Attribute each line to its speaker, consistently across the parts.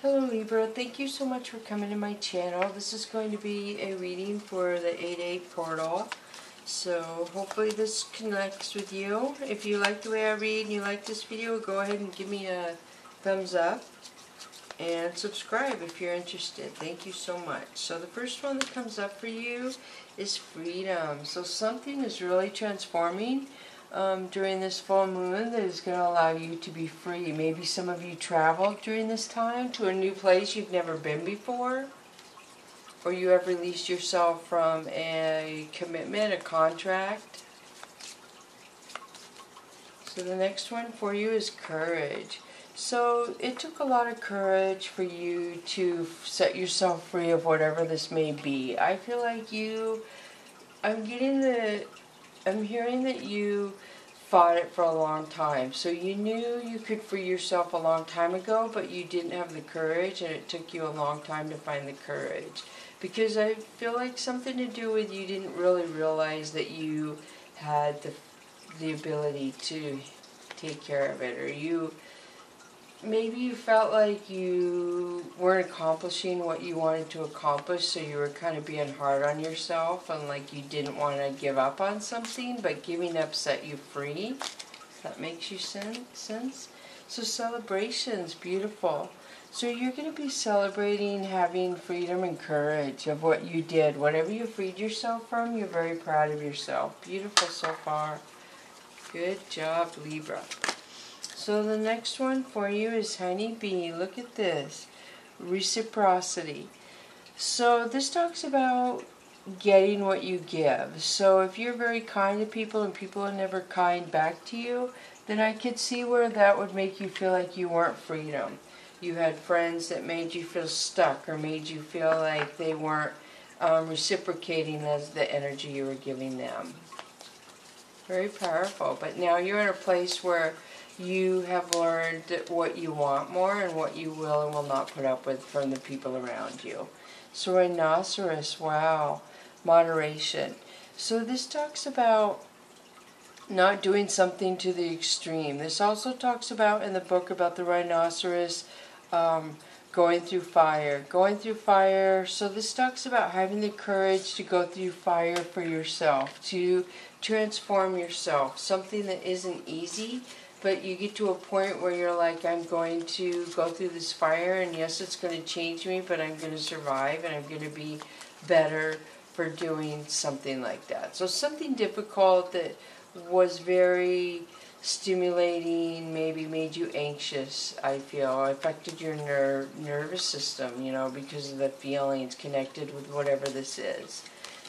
Speaker 1: Hello Libra, thank you so much for coming to my channel. This is going to be a reading for the 8/8 portal. So hopefully this connects with you. If you like the way I read and you like this video, go ahead and give me a thumbs up and subscribe if you're interested. Thank you so much. So the first one that comes up for you is freedom. So something is really transforming during this full moon that is going to allow you to be free. Maybe some of you traveled during this time to a new place you've never been before, or you have released yourself from a commitment, a contract. So the next one for you is courage. So it took a lot of courage for you to set yourself free of whatever this may be. I feel like I'm hearing that you fought it for a long time. So you knew you could free yourself a long time ago, but you didn't have the courage, and it took you a long time to find the courage. Because I feel like something to do with you didn't really realize that you had the ability to take care of it, or maybe you felt like you weren't accomplishing what you wanted to accomplish, so you were kind of being hard on yourself and like you didn't want to give up on something, but giving up set you free. That makes you sense? So celebrations, beautiful. So you're going to be celebrating having freedom and courage of what you did. Whatever you freed yourself from, you're very proud of yourself. Beautiful so far. Good job, Libra. So the next one for you is honeybee. Look at this. Reciprocity. So this talks about getting what you give. So if you're very kind to people and people are never kind back to you, then I could see where that would make you feel like you weren't freedom. You had friends that made you feel stuck or made you feel like they weren't reciprocating as the energy you were giving them. Very powerful. But now you're in a place where you have learned what you want more and what you will and will not put up with from the people around you. So rhinoceros, wow, moderation. So this talks about not doing something to the extreme. This also talks about in the book about the rhinoceros going through fire. Going through fire, so this talks about having the courage to go through fire for yourself, to transform yourself. Something that isn't easy, but you get to a point where you're like, I'm going to go through this fire, and yes, it's going to change me, but I'm going to survive, and I'm going to be better for doing something like that. So something difficult that was very stimulating, maybe made you anxious, I feel, affected your nervous system, because of the feelings connected with whatever this is.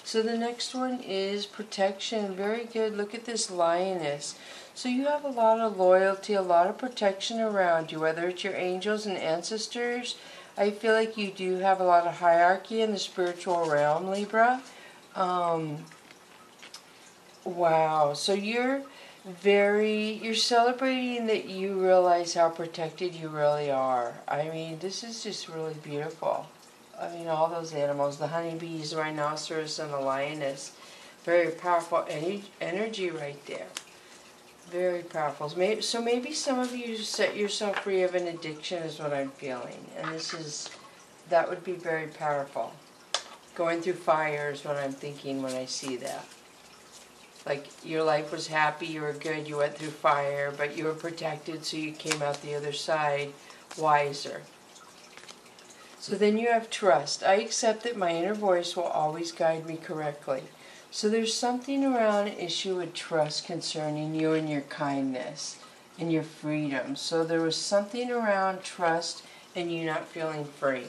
Speaker 1: So the next one is protection. Very good. Look at this lioness. So you have a lot of loyalty, a lot of protection around you, whether it's your angels and ancestors. I feel like you do have a lot of hierarchy in the spiritual realm, Libra. Wow. So you're celebrating that you realize how protected you really are. I mean, this is just really beautiful. I mean, all those animals, the honeybees, the rhinoceros, and the lioness. Very powerful energy right there. Very powerful. So maybe some of you set yourself free of an addiction is what I'm feeling. And that would be very powerful. Going through fire is what I'm thinking when I see that. Like your life was happy, you were good, you went through fire, but you were protected, so you came out the other side wiser. So then you have trust. I accept that my inner voice will always guide me correctly. So there's something around an issue with trust concerning you and your kindness and your freedom. So there was something around trust and you not feeling free.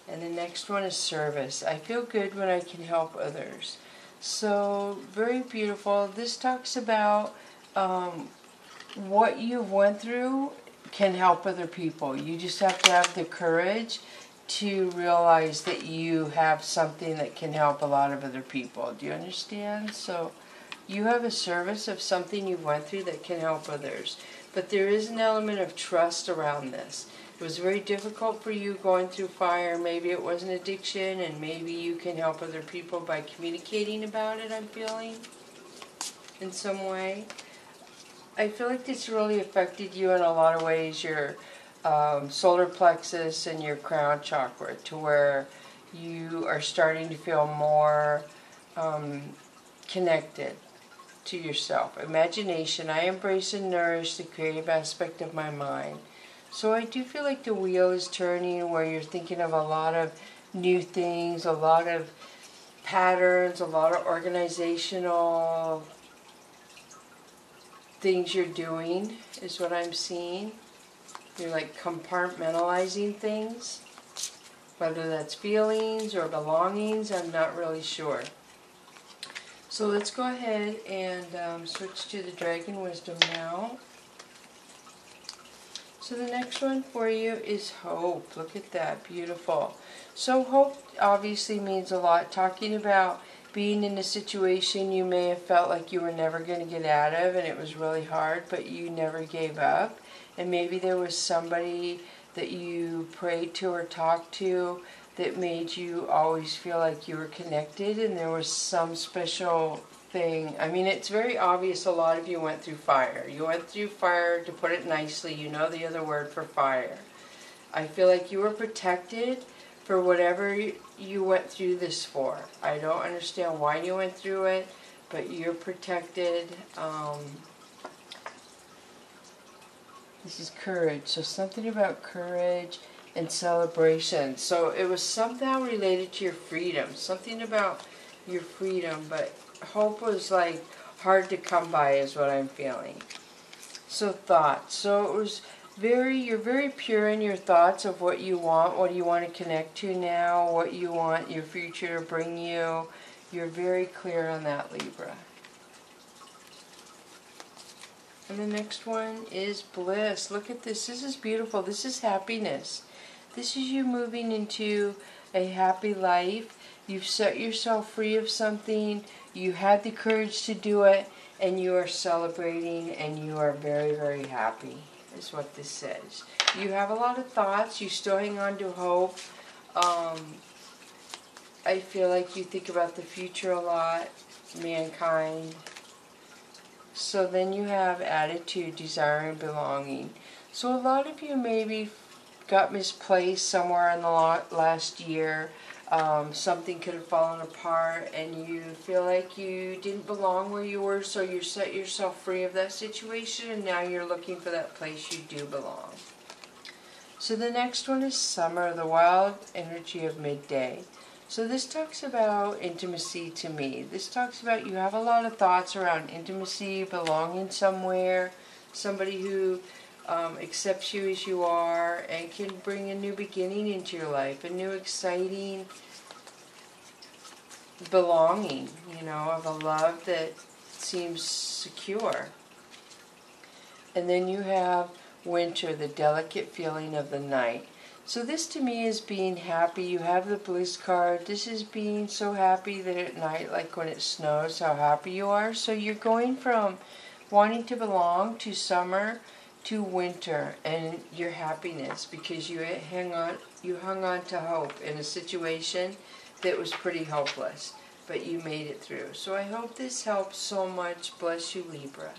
Speaker 1: And the next one is service. I feel good when I can help others. So very beautiful. This talks about what you went through can help other people. You just have to have the courage to realize that you have something that can help a lot of other people. Do you understand? So you have a service of something you went through that can help others. But there is an element of trust around this. It was very difficult for you going through fire. Maybe it was an addiction, and maybe you can help other people by communicating about it, I'm feeling, in some way. I feel like this really affected you in a lot of ways. Your solar plexus and your crown chakra, to where you are starting to feel more connected to yourself. Imagination. I embrace and nourish the creative aspect of my mind. So I do feel like the wheel is turning, where you're thinking of a lot of new things, a lot of patterns, a lot of organizational things you're doing, is what I'm seeing. You're like compartmentalizing things, whether that's feelings or belongings, I'm not really sure. So let's go ahead and switch to the Dragon Wisdom now. So the next one for you is hope. Look at that, beautiful. So hope obviously means a lot. Talking about being in a situation you may have felt like you were never going to get out of, and it was really hard, but you never gave up. And maybe there was somebody that you prayed to or talked to that made you always feel like you were connected, and there was some special thing. I mean, it's very obvious a lot of you went through fire. You went through fire, to put it nicely. You know the other word for fire. I feel like you were protected for whatever you went through this for. I don't understand why you went through it, but you're protected. This is courage. So something about courage and celebration. So it was somehow related to your freedom. Something about your freedom, but hope was like hard to come by, is what I'm feeling. So thoughts. So it was you're very pure in your thoughts of what you do you want to connect to now, what you want your future to bring you. You're very clear on that, Libra. And the next one is bliss. Look at this. This is beautiful. This is happiness. This is you moving into a happy life. You've set yourself free of something. You had the courage to do it, and you are celebrating, and you are very, very happy, is what this says. You have a lot of thoughts. You still hang on to hope. I feel like you think about the future a lot, mankind. So then you have attitude, desire, and belonging. So a lot of you maybe got misplaced somewhere in the last year. Something could have fallen apart, and you feel like you didn't belong where you were, so you set yourself free of that situation, and now you're looking for that place you do belong. So the next one is summer, the wild energy of midday. So this talks about intimacy to me. This talks about you have a lot of thoughts around intimacy, belonging somewhere, somebody who accepts you as you are and can bring a new beginning into your life, a new exciting belonging, you know, of a love that seems secure. And then you have winter, the delicate feeling of the night. So this to me is being happy. You have the bliss card. This is being so happy that at night, like when it snows, how happy you are. So you're going from wanting to belong to summer to winter, and your happiness, because you hung on to hope in a situation that was pretty hopeless, but you made it through. So I hope this helps so much. Bless you, Libra.